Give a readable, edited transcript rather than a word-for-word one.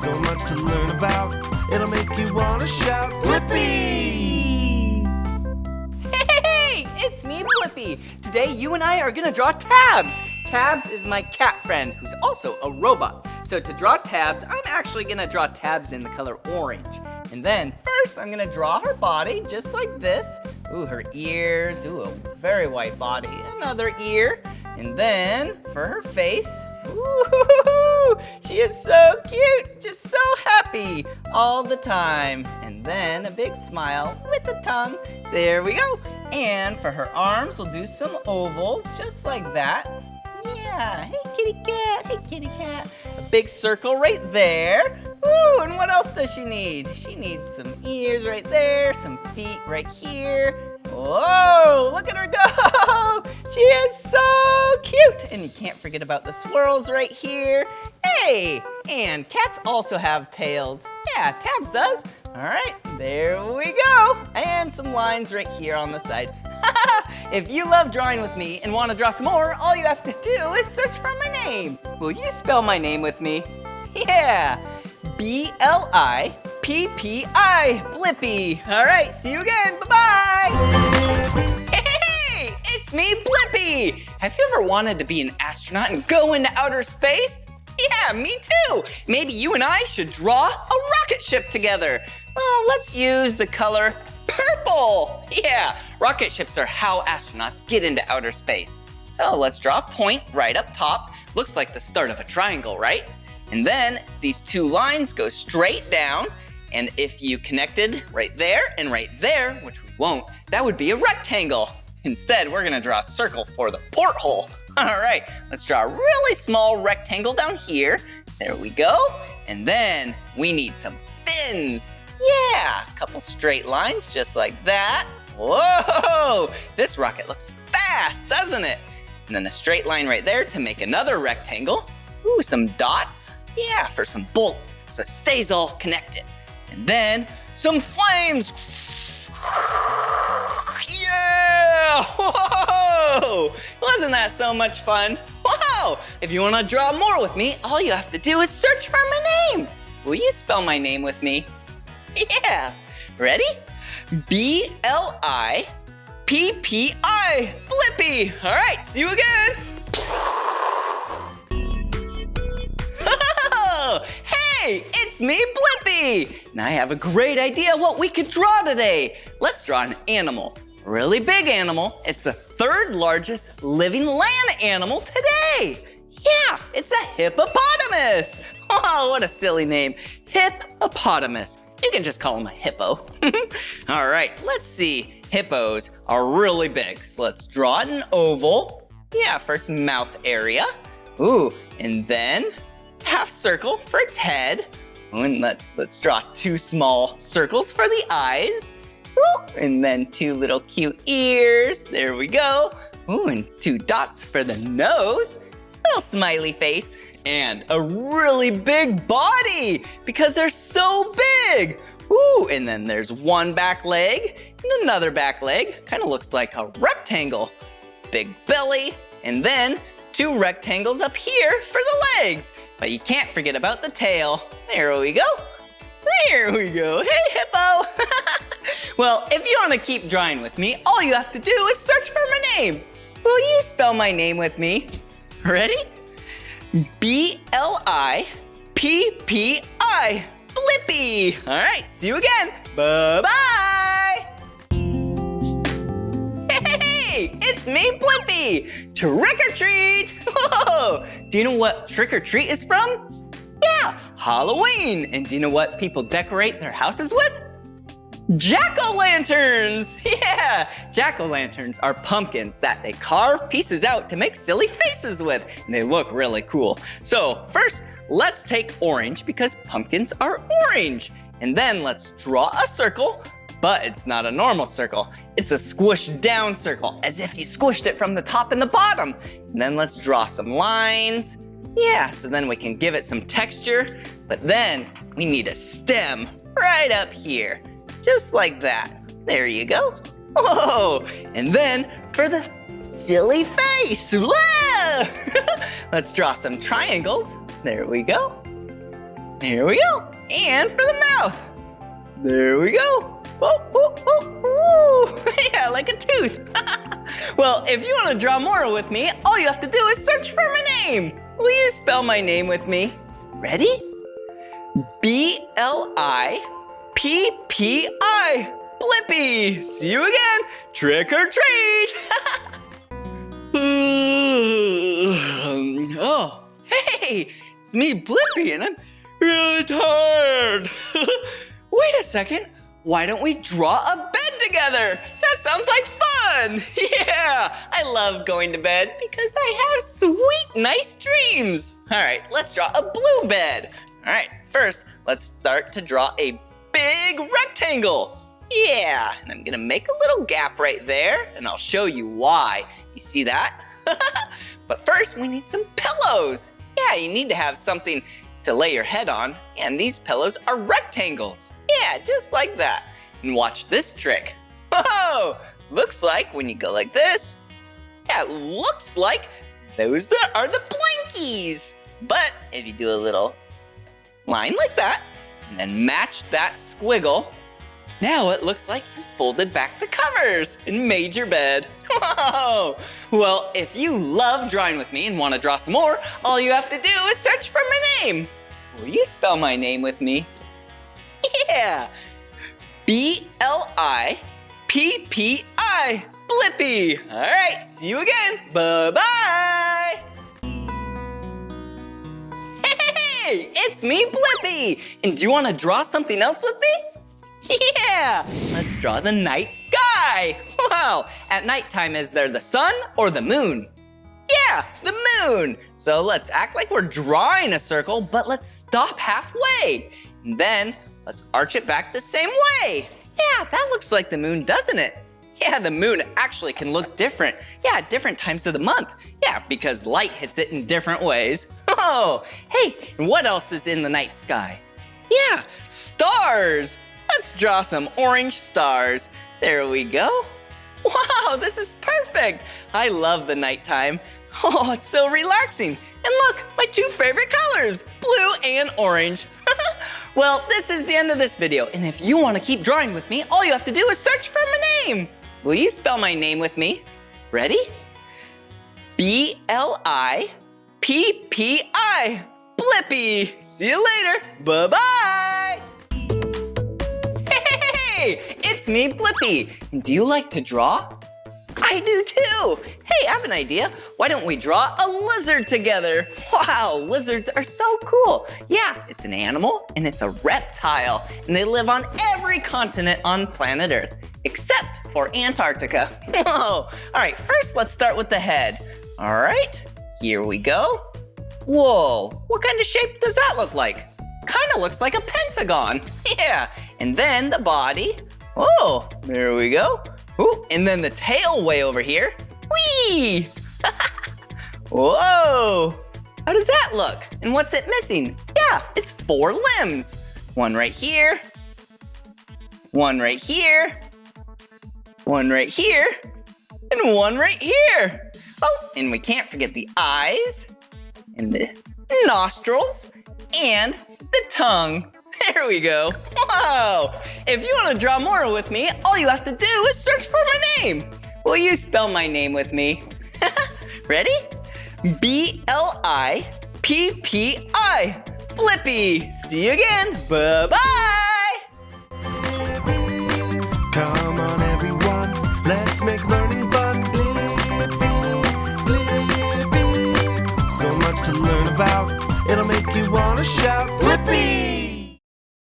so much to learn about. It'll make you want to shout, Blippi! Hey, it's me, Blippi. Today, you and I are gonna draw tabs. Tabs is my cat friend, who's also a robot. So to draw tabs, I'm actually gonna draw tabs in the color orange. And then first, I'm gonna draw her body, just like this. Ooh, her ears, ooh, a very white body, another ear. And then for her face, ooh, she is so cute, just so happy all the time. And then a big smile with the tongue, there we go. And for her arms, we'll do some ovals, just like that. Yeah, hey kitty cat, hey kitty cat. A big circle right there. Ooh, and what else does she need? She needs some ears right there, some feet right here. Whoa, look at her go! She is so cute. And you can't forget about the swirls right here. Hey, and cats also have tails. Yeah, Tabs does. All right, there we go. And some lines right here on the side. If you love drawing with me and want to draw some more, all you have to do is search for my name. Will you spell my name with me? Yeah, B-L-I-P-P-I, Blippi. All right, see you again, bye-bye. Hey, it's me, Blippi. Have you ever wanted to be an astronaut and go into outer space? Yeah, me too. Maybe you and I should draw a rocket ship together. Well, let's use the color purple. Yeah, rocket ships are how astronauts get into outer space. So let's draw a point right up top. Looks like the start of a triangle, right? And then these two lines go straight down. And if you connected right there and right there, which we won't, that would be a rectangle. Instead, we're gonna draw a circle for the porthole. All right, let's draw a really small rectangle down here. There we go. And then we need some fins. Yeah, a couple straight lines just like that. Whoa, this rocket looks fast, doesn't it? And then a straight line right there to make another rectangle. Ooh, some dots. Yeah, for some bolts, so it stays all connected. And then some flames. Yeah! Whoa! Wasn't that so much fun? Wow! If you want to draw more with me, all you have to do is search for my name. Will you spell my name with me? Yeah. Ready? B-L-I-P-P-I. Blippi. All right, see you again. Hey, it's me, Blippi. Now I have a great idea what we could draw today. Let's draw an animal. Really big animal. It's the third largest living land animal today. Yeah, it's a hippopotamus. Oh, what a silly name. Hippopotamus. You can just call him a hippo. All right, let's see. Hippos are really big. So let's draw an oval. Yeah, for its mouth area. Ooh, and then half circle for its head. Ooh, and let's draw two small circles for the eyes. Ooh, and then two little cute ears. There we go. Ooh, and two dots for the nose. Little smiley face. And a really big body because they're so big. Ooh, and then there's one back leg and another back leg. Kind of looks like a rectangle. Big belly, and then two rectangles up here for the legs. But you can't forget about the tail. There we go. There we go. Hey, hippo. Well, if you want to keep drawing with me, all you have to do is search for my name. Will you spell my name with me? Ready? B-L-I-P-P-I. Blippi. All right, see you again. Bye-bye. Hey, it's me, Blippi. Trick or treat. Whoa. Do you know what trick or treat is from? Yeah, Halloween. And do you know what people decorate their houses with? Jack-o'-lanterns! Yeah! Jack-o'-lanterns are pumpkins that they carve pieces out to make silly faces with, and they look really cool. So first, let's take orange because pumpkins are orange. And then let's draw a circle, but it's not a normal circle. It's a squished down circle, as if you squished it from the top and the bottom. And then let's draw some lines. Yeah, so then we can give it some texture, but then we need a stem right up here. Just like that. There you go. Whoa! And then for the silly face. Whoa! Let's draw some triangles. There we go. Here we go. And for the mouth. There we go. Oh, oh, oh, ooh. Yeah, like a tooth. Well, if you want to draw more with me, all you have to do is search for my name. Will you spell my name with me? Ready? B-L-I-P-P-I. Blippi. See you again. Trick or treat. Oh, hey, it's me, Blippi, and I'm really tired. Wait a second. Why don't we draw a bed together? That sounds like fun. Yeah, I love going to bed because I have sweet, nice dreams. All right, let's draw a blue bed. All right, first, let's start to draw a big rectangle. Yeah, and I'm gonna make a little gap right there, and I'll show you why. You see that? But first, we need some pillows. Yeah, you need to have something to lay your head on, and these pillows are rectangles. Yeah, just like that. And watch this trick. Whoa! Looks like when you go like this, yeah, it looks like those are the blankies. But if you do a little line like that, and then match that squiggle, now it looks like you folded back the covers and made your bed. Whoa! Well, if you love drawing with me and want to draw some more, all you have to do is search for my name. Will you spell my name with me? Yeah! B-L-I-P-P-I. Blippi. All right, see you again. Bye-bye. Hey, it's me, Blippi. And do you want to draw something else with me? Yeah, let's draw the night sky. Wow, at nighttime, is there the sun or the moon? Yeah, the moon. So let's act like we're drawing a circle, but let's stop halfway. And then let's arch it back the same way. Yeah, that looks like the moon, doesn't it? Yeah, the moon actually can look different. Yeah, at different times of the month. Yeah, because light hits it in different ways. Oh, hey, and what else is in the night sky? Yeah, stars. Let's draw some orange stars. There we go. Wow, this is perfect. I love the nighttime. Oh, it's so relaxing. And look, my two favorite colors, blue and orange. Well, this is the end of this video. And if you want to keep drawing with me, all you have to do is search for my name. Will you spell my name with me? Ready? B-L-I-P-P-I. Blippi. See you later. Bye-bye. Hey, it's me, Blippi. Do you like to draw? I do too. Hey, I have an idea. Why don't we draw a lizard together? Wow, lizards are so cool. Yeah, it's an animal and it's a reptile, and they live on every continent on planet Earth, except for Antarctica. Whoa. All right, first let's start with the head. All right, here we go. Whoa, what kind of shape does that look like? Kind of looks like a pentagon. Yeah, and then the body. Oh, there we go. Ooh, and then the tail way over here. Whee! Whoa! How does that look? And what's it missing? Yeah, it's 4 limbs. One right here. One right here. One right here. And one right here. Oh, and we can't forget the eyes and the nostrils and the tongue. There we go. Wow! If you want to draw more with me, all you have to do is search for my name. Will you spell my name with me? Ready? B-L-I-P-P-I. Blippi. See you again. Bye-bye. Come on, everyone, let's make learning fun. Blippi. So much to learn about, it'll make you want to shout, Blippi!